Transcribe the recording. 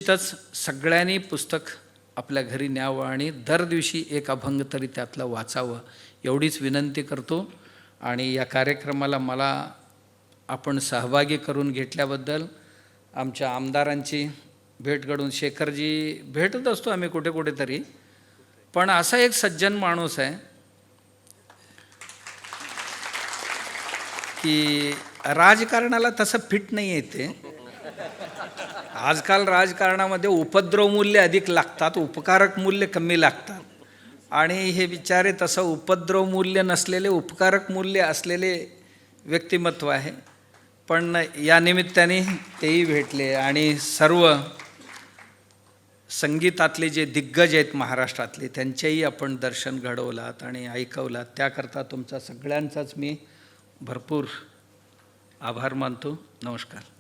निश्चितच सगळ्यांनी पुस्तक आपल्या घरी न्यावं आणि दर दिवशी एक अभंग तरी त्यातलं वाचावं एवढीच विनंती करतो। आणि या कार्यक्रमाला मला आपण सहभागी करून घेतल्याबद्दल आमच्या आमदारांची भेट घडून, शेखरजी भेटत असतो आम्ही कुठे कुठेतरी, पण असा एक सज्जन माणूस आहे की राजकारणाला तसं फिट नाही येते। आजकाल राजकारणामध्ये उपद्रव मूल्य अधिक लागतात, उपकारक मूल्य कमी लागतात। आणि हे विचारे तसं उपद्रव मूल्य नसलेले उपकारक मूल्य असलेले व्यक्तिमत्व आहे। पण या निमित्ताने तेही भेटले आणि सर्व संगीतातले जे दिग्गज आहेत महाराष्ट्रातले त्यांचेही आपण दर्शन घडवलात आणि ऐकवलात, त्याकरता तुमचा सगळ्यांचाच मी भरपूर आभार मानतो। नमस्कार।